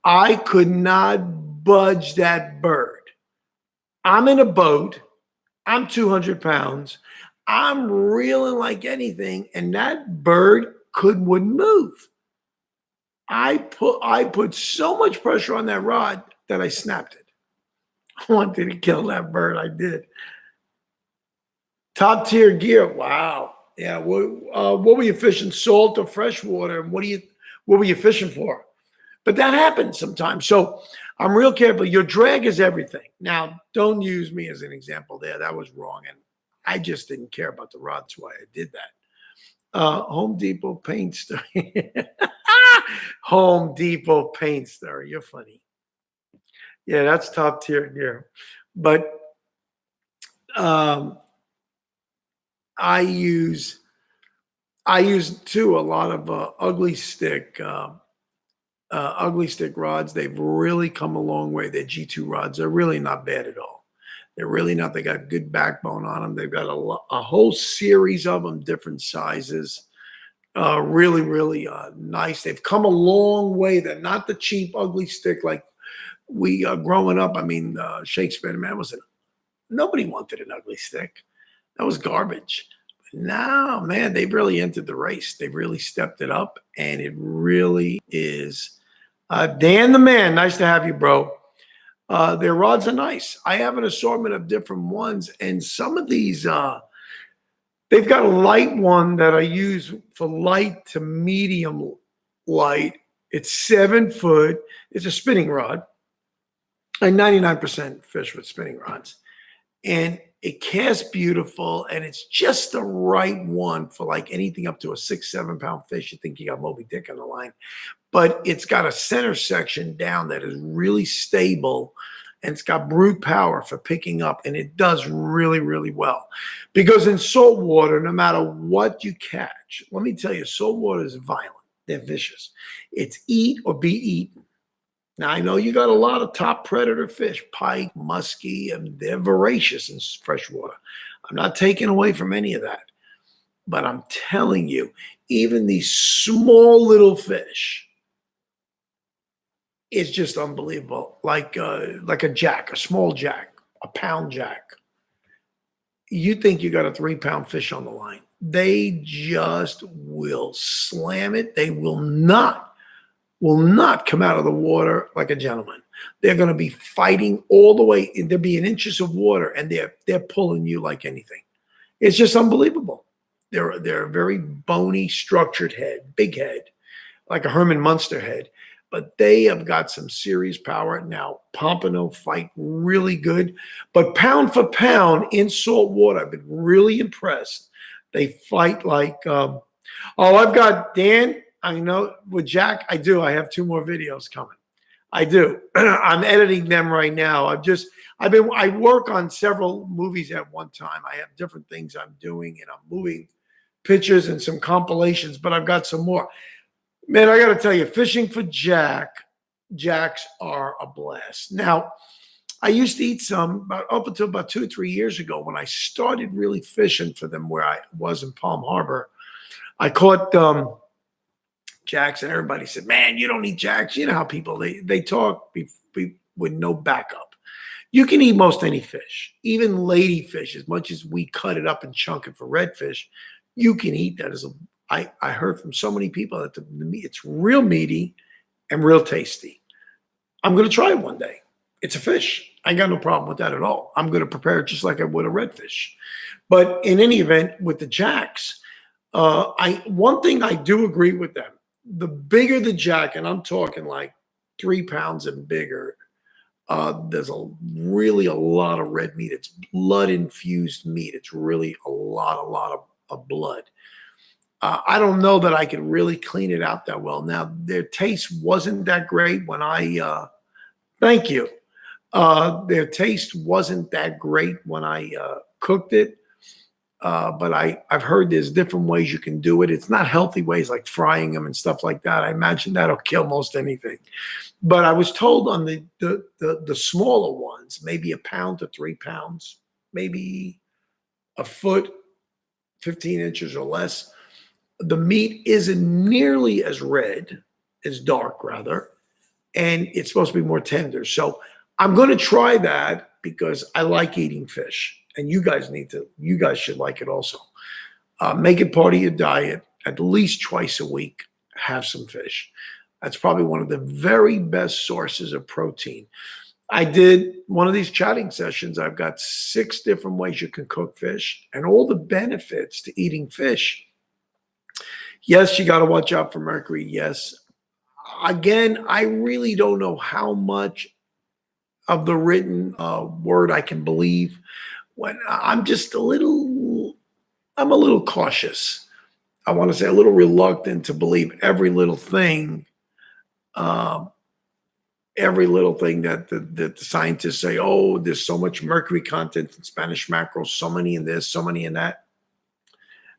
I could not budge that bird. I'm in a boat. I'm 200 pounds. I'm reeling like anything, and that bird wouldn't move. I put so much pressure on that rod that I snapped it. I wanted to kill that bird. I did. Top tier gear. Wow. Yeah. What were you fishing? Salt or freshwater? And what were you fishing for? But that happens sometimes. So I'm real careful. Your drag is everything. Now, don't use me as an example there. That was wrong. And I just didn't care about the rod. That's why I did that. Home Depot paint story. Home Depot paint story. You're funny. Yeah, that's top tier gear. But um, I use too a lot of ugly stick rods. They've really come a long way. They're G2 rods. They're really not bad at all. They're really not. They got good backbone on them. They've got a whole series of them, different sizes. Really, really nice. They've come a long way. They're not the cheap, ugly stick like we growing up. I mean, Shakespeare, man, nobody wanted an ugly stick. That was garbage. Now, man, they've really entered the race. They've really stepped it up, and it really is. Dan the man, nice to have you, bro. Their rods are nice. I have an assortment of different ones, and some of these, they've got a light one that I use for light to medium light. It's 7 foot. It's a spinning rod. I 99% fish with spinning rods. And it casts beautiful, and it's just the right one for like anything up to a 6-7 pound fish. You think you got Moby Dick on the line, but it's got a center section down that is really stable, and it's got brute power for picking up, and it does really, really well. Because in salt water, no matter what you catch, let me tell you, salt water is violent. They're vicious. It's eat or be eaten. Now, I know you got a lot of top predator fish, pike, muskie, and they're voracious in freshwater. I'm not taking away from any of that. But I'm telling you, even these small little fish is just unbelievable. Like a jack, a small jack, a pound jack. You think you got a 3-pound fish on the line. They just will slam it. They will not come out of the water like a gentleman. They're going to be fighting all the way. There'll be an inches of water, and they're pulling you like anything. It's just unbelievable. They're a very bony, structured head, big head, like a Herman Munster head. But they have got some serious power. Now, pompano fight really good. But pound for pound in salt water, I've been really impressed. They fight like, I've got Dan. I know with Jack, I do. I have 2 more videos coming. I do. I'm editing them right now. I work on several movies at one time. I have different things I'm doing, and I'm moving pictures and some compilations, but I've got some more. Man, I got to tell you, fishing for jacks are a blast. Now, I used to eat some up until about 2 or 3 years ago when I started really fishing for them where I was in Palm Harbor. I caught jacks, and everybody said, man, you don't eat jacks. You know how people, they talk with no backup. You can eat most any fish, even ladyfish, as much as we cut it up and chunk it for redfish. You can eat that. I heard from so many people that the meat, it's real meaty and real tasty. I'm going to try it one day. It's a fish. I got no problem with that at all. I'm going to prepare it just like I would a redfish. But in any event, with the jacks, one thing I do agree with them. The bigger the jack, and I'm talking like 3 pounds and bigger, there's really a lot of red meat. It's blood-infused meat. It's really a lot of blood. I don't know that I could really clean it out that well. Now, their taste wasn't that great when thank you. Their taste wasn't that great when I cooked it. But I've heard there's different ways you can do it. It's not healthy ways like frying them and stuff like that. I imagine that'll kill most anything. But I was told on the smaller ones, maybe 1 pound to 3 pounds, maybe a foot, 15 inches or less, the meat isn't nearly as red, as dark rather, and it's supposed to be more tender. So I'm going to try that because I like eating fish. And you guys should like it also. Make it part of your diet at least twice a week. Have some fish. That's probably one of the very best sources of protein. I did one of these chatting sessions. I've got 6 different ways you can cook fish and all the benefits to eating fish. Yes, you got to watch out for mercury. Yes. Again, I really don't know how much of the written word I can believe. When I'm just I'm a little cautious. I want to say a little reluctant to believe uh, every little thing that the scientists say. Oh, there's so much mercury content in Spanish mackerel, so many in this, so many in that,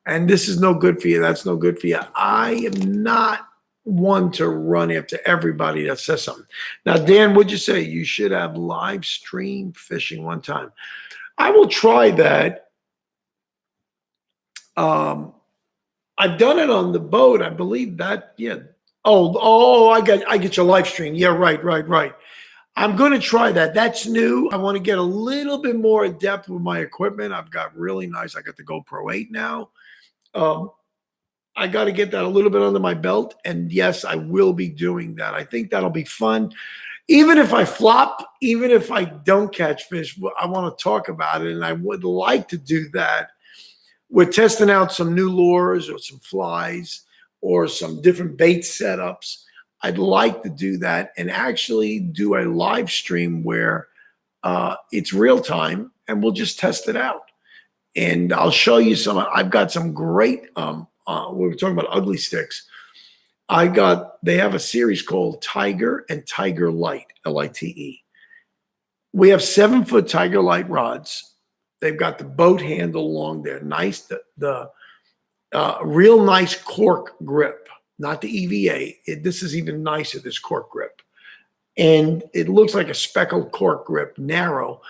and this is no good for you. That's no good for you. I am not one to run after everybody that says something. Now, Dan, would you say you should have live stream fishing one time? I will try that. Um, I've done it on the boat. I believe that. Yeah. Oh, I get your live stream. Yeah, right. I'm going to try that. That's new. I want to get a little bit more in depth with my equipment. I've got really nice. I got the GoPro 8 now. Um, I got to get that a little bit under my belt. And yes, I will be doing that. I think that'll be fun. Even if I flop, even if I don't catch fish, I want to talk about it. And I would like to do that. We're testing out some new lures or some flies or some different bait setups. I'd like to do that and actually do a live stream where it's real time and we'll just test it out. And I'll show you some. I've got some great. We were talking about ugly sticks. They have a series called Tiger and Tiger Light, Lite. We have 7-foot Tiger Light rods. They've got the boat handle along there. Nice, the real nice cork grip, not the EVA. This is even nicer, this cork grip. And it looks like a speckled cork grip, narrow.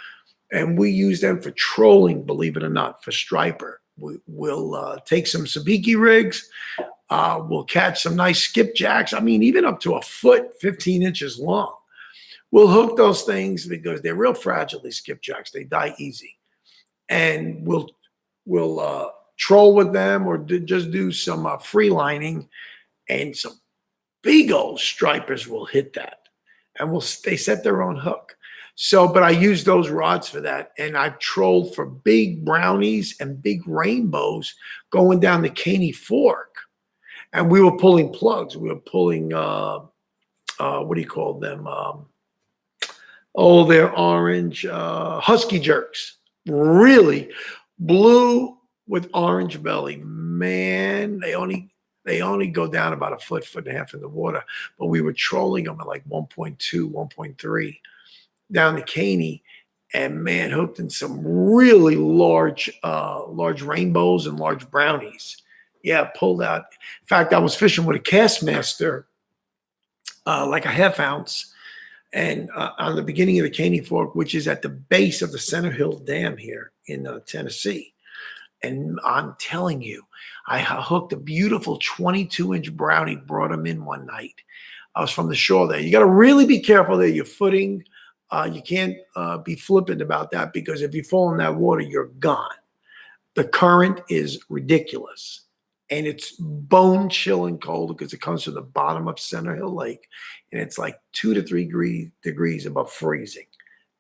And we use them for trolling, believe it or not, for striper. We'll take some sabiki rigs. We'll catch some nice skipjacks. I mean, even up to a foot, 15 inches long. We'll hook those things because they're real fragile, these skipjacks. They die easy. And we'll troll with them or just do some free lining, and some big old stripers will hit that, and they set their own hook. So, but I use those rods for that, and I've trolled for big brownies and big rainbows going down the Caney Fork, and we were pulling plugs. We were pulling what do you call them? They're orange husky jerks. Really blue with orange belly. Man, they only go down about a foot and a half in the water. But we were trolling them at like 1.2, 1.3 down the Caney, and man, hooked in some really large rainbows and large brownies. Yeah, pulled out. In fact, I was fishing with a Castmaster, like a half ounce, and on the beginning of the Caney Fork, which is at the base of the Center Hill Dam here in Tennessee. And I'm telling you, I hooked a beautiful 22-inch brownie, brought him in one night. I was from the shore there. You got to really be careful there. Your footing, you can't be flippant about that, because if you fall in that water, you're gone. The current is ridiculous. And it's bone chilling cold because it comes from the bottom of Center Hill Lake. And it's like 2 to 3 degrees above freezing.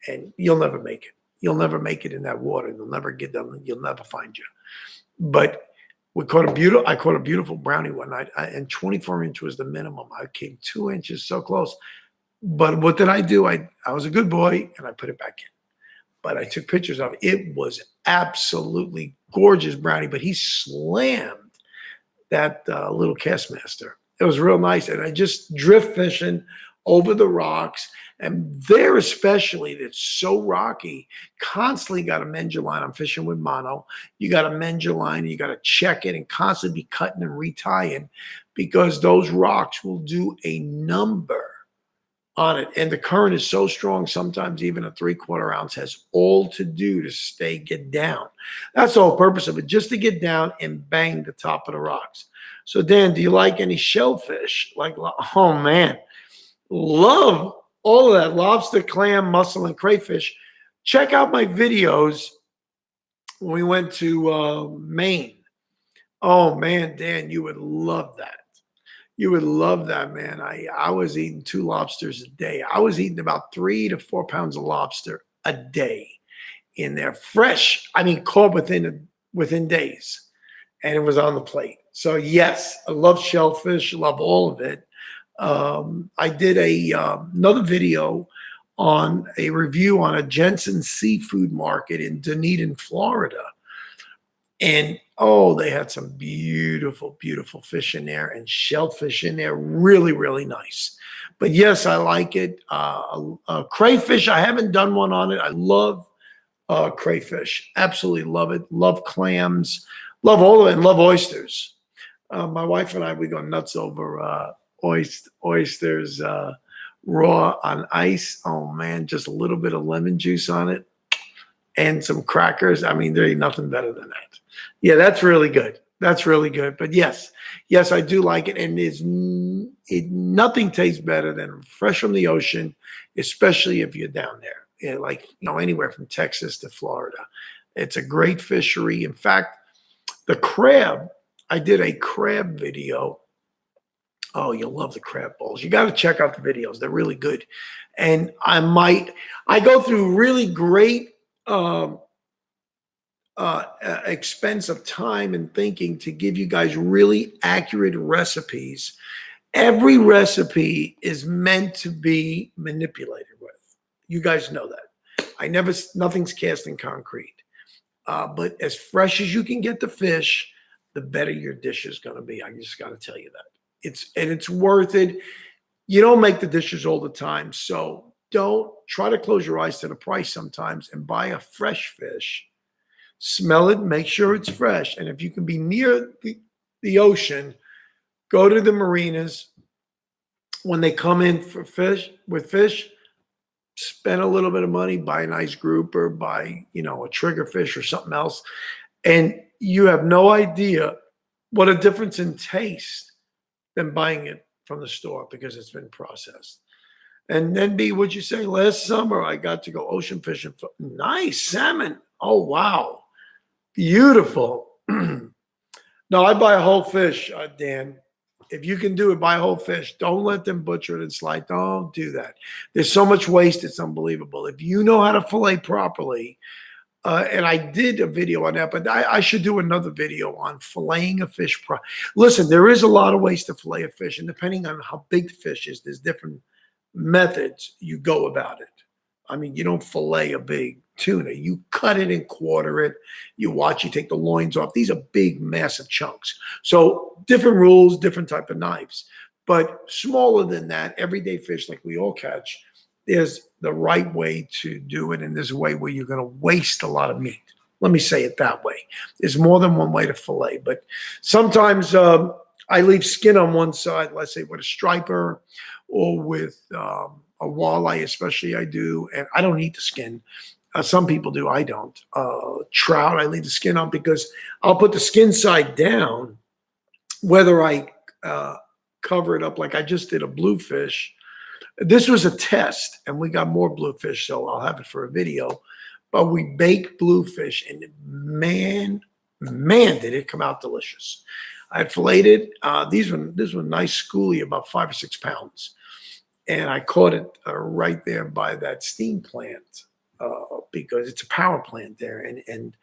And you'll never make it. You'll never make it in that water. You'll never get them. You'll never find you. But I caught a beautiful brownie one night, and 24 inch was the minimum. I came 2 inches, so close. But what did I do? I was a good boy, and I put it back in. But I took pictures of it. It was absolutely gorgeous brownie, but he slammed that little Castmaster. It was real nice. And I just drift fishing over the rocks. And there especially, it's so rocky, constantly got to mend your line. I'm fishing with mono. You got to mend your line. You got to check it and constantly be cutting and retying, because those rocks will do a number on it. And the current is so strong, sometimes even a 3/4 ounce has all to do to get down. That's the whole purpose of it, just to get down and bang the top of the rocks. So Dan, do you like any shellfish? Oh man, love all of that. Lobster, clam, mussel, and crayfish. Check out my videos when we went to Maine. Oh man, Dan, you would love that. You would love that, man. I was eating 2 lobsters a day. I was eating about 3 to 4 pounds of lobster a day in there, fresh. I mean, caught within days, and it was on the plate. So yes, I love shellfish. Love all of it. I did another video on a review on a Jensen seafood market in Dunedin, Florida. And oh, they had some beautiful, beautiful fish in there and shellfish in there. Really, really nice. But yes, I like it. Crayfish, I haven't done one on it. I love crayfish. Absolutely love it. Love clams. Love all of it. And love oysters. My wife and I, we go nuts over oysters raw on ice. Oh man, just a little bit of lemon juice on it and some crackers. I mean, there ain't nothing better than that. Yeah, that's really good. That's really good. But yes, yes, I do like it. And nothing tastes better than fresh from the ocean, especially if you're down there. Yeah, like, anywhere from Texas to Florida. It's a great fishery. In fact, the crab, I did a crab video. Oh, you'll love the crab balls. You got to check out the videos. They're really good. And I go through really great expense of time and thinking to give you guys really accurate recipes. Every recipe is meant to be manipulated with. You guys know that. Nothing's cast in concrete. But as fresh as you can get the fish, the better your dish is going to be. I just got to tell you that. It's worth it. You don't make the dishes all the time, so don't try to close your eyes to the price sometimes and buy a fresh fish. Smell it, make sure it's fresh. And if you can be near the ocean, go to the marinas. When they come in for fish, spend a little bit of money, buy a nice grouper, buy, a trigger fish or something else. And you have no idea what a difference in taste than buying it from the store because it's been processed. And then B, what'd you say? Last summer, I got to go ocean fishing. Nice salmon. Oh, wow. Beautiful. No, I buy a whole fish, Dan. If you can do it, buy a whole fish. Don't let them butcher it and slide. Don't do that. There's so much waste. It's unbelievable. If you know how to fillet properly, and I did a video on that, but I should do another video on filleting a fish. Listen, there is a lot of ways to fillet a fish, and depending on how big the fish is, there's different methods you go about it. I mean, you don't fillet a big tuna. You cut it and quarter it. You take the loins off. These are big, massive chunks. So different rules, different type of knives. But smaller than that, everyday fish like we all catch, there's the right way to do it, and there's a way where you're going to waste a lot of meat. Let me say it that way. There's more than one way to fillet, but sometimes I leave skin on one side, let's say with a striper or with a walleye, especially I do, and I don't eat the skin. Some people do, I don't. Trout, I leave the skin on because I'll put the skin side down, whether I cover it up like I just did a bluefish. This was a test, and we got more bluefish, so I'll have it for a video. But we baked bluefish, and man, did it come out delicious. I filleted. This were nice schoolie, about 5 or 6 pounds. And I caught it right there by that steam plant because it's a power plant there. And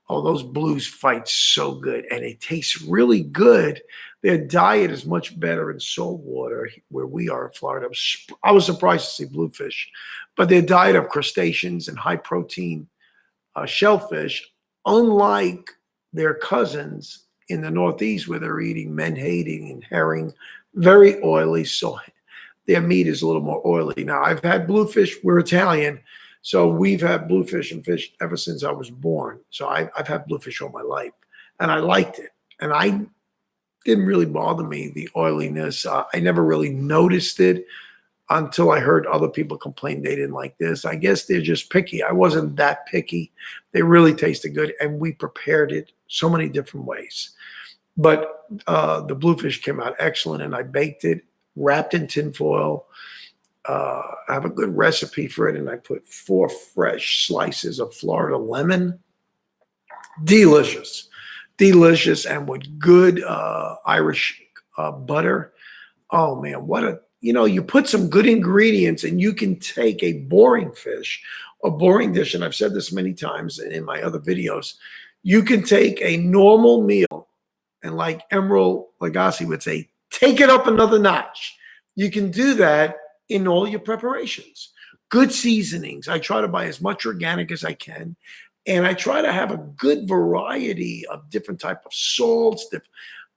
oh, those blues fight so good, and it tastes really good. Their diet is much better in salt water where we are in Florida. I was surprised to see bluefish, but their diet of crustaceans and high protein shellfish, unlike their cousins in the Northeast where they're eating menhaden and herring, very oily. So their meat is a little more oily. Now, I've had bluefish. We're Italian, so we've had bluefish and fish ever since I was born. So I've had bluefish all my life, and I liked it. And I didn't really bother me, the oiliness. I never really noticed it until I heard other people complain they didn't like this. I guess they're just picky. I wasn't that picky. They really tasted good, and we prepared it so many different ways. But the bluefish came out excellent, and I baked it, wrapped in tin foil. I have a good recipe for it, and I put 4 fresh slices of Florida lemon. Delicious, and with good Irish butter. Oh man, what a, you put some good ingredients and you can take a boring fish, a boring dish, and I've said this many times in my other videos, you can take a normal meal and, like Emerald Lagasse would say, take it up another notch. You can do that in all your preparations. Good seasonings. I try to buy as much organic as I can. And I try to have a good variety of different type of salts,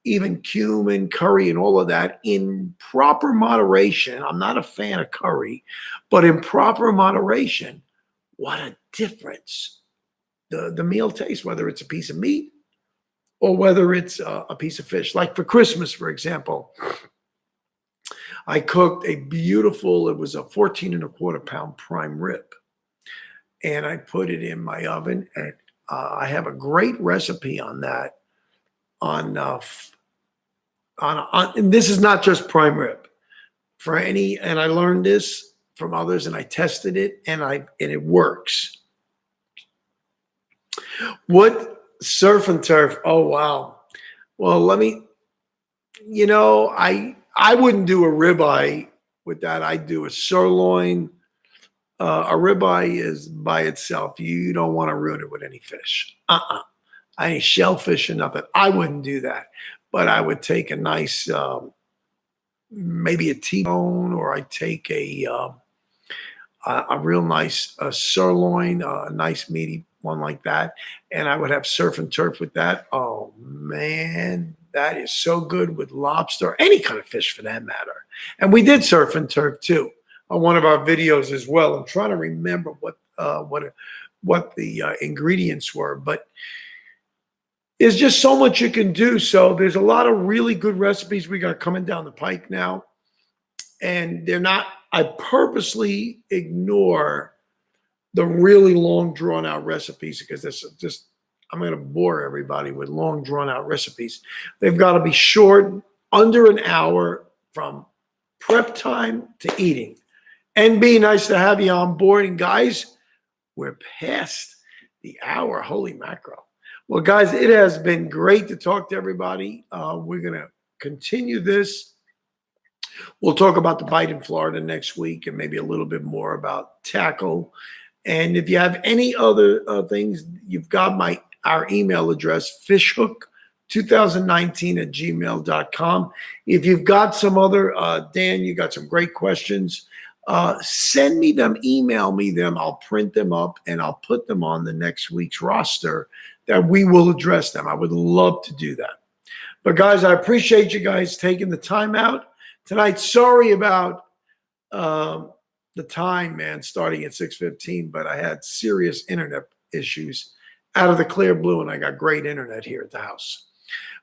even cumin, curry, and all of that in proper moderation. I'm not a fan of curry, but in proper moderation, what a difference the meal tastes, whether it's a piece of meat or whether it's a piece of fish. Like for Christmas, for example, I cooked a beautiful, it was a 14 1/4 pound prime rib. And I put it in my oven. And I have a great recipe on that and this is not just prime rib for any, and I learned this from others and I tested it and it works. What surf and turf? Oh wow. Well, I wouldn't do a ribeye with that. I'd do a sirloin. A ribeye is by itself. You don't want to ruin it with any fish. I ain't shellfish or nothing. I wouldn't do that. But I would take a nice, maybe a T-bone, or I take a real nice sirloin, a nice meaty one like that, and I would have surf and turf with that. Oh man, that is so good with lobster, any kind of fish for that matter. And we did surf and turf too on one of our videos as well. I'm trying to remember what the ingredients were, but there's just so much you can do. So there's a lot of really good recipes we got coming down the pike now. And they're not, I purposely ignore the really long drawn out recipes because this just, I'm going to bore everybody with long drawn out recipes. They've got to be short, under an hour from prep time to eating. And be nice to have you on board. And guys, we're past the hour. Holy mackerel. Well, guys, it has been great to talk to everybody. We're going to continue this. We'll talk about the bite in Florida next week and maybe a little bit more about tackle. And if you have any other things, you've got our email address, fishhook2019@gmail.com. If you've got some other, Dan, you got some great questions, send me them, email me them. I'll print them up and I'll put them on the next week's roster that we will address them. I would love to do that. But guys, I appreciate you guys taking the time out tonight. Sorry about the time, man, starting at 6:15, but I had serious internet issues out of the clear blue, and I got great internet here at the house.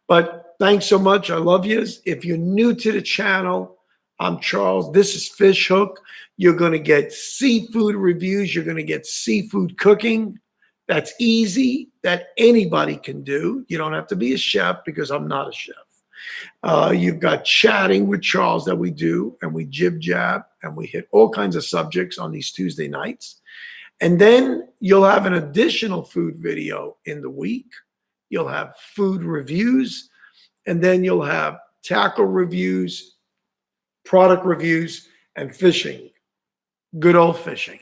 But thanks so much. I love you. If you're new to the channel, I'm Charles. This is Fish Hook. You're going to get seafood reviews. You're going to get seafood cooking. That's easy, that anybody can do. You don't have to be a chef because I'm not a chef. You've got chatting with Charles that we do, and we jib-jab, and we hit all kinds of subjects on these Tuesday nights. And then you'll have an additional food video in the week. You'll have food reviews, and then you'll have tackle reviews, product reviews, and fishing, good old fishing.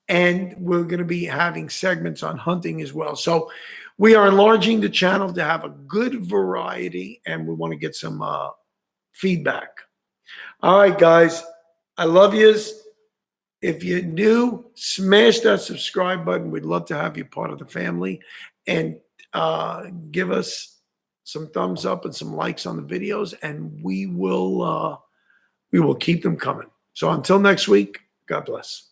And we're going to be having segments on hunting as well. So we are enlarging the channel to have a good variety, and we want to get some feedback. All right, guys, I love yous. If you're new, smash that subscribe button. We'd love to have you part of the family. And give us some thumbs up and some likes on the videos, and we will keep them coming. So until next week, God bless.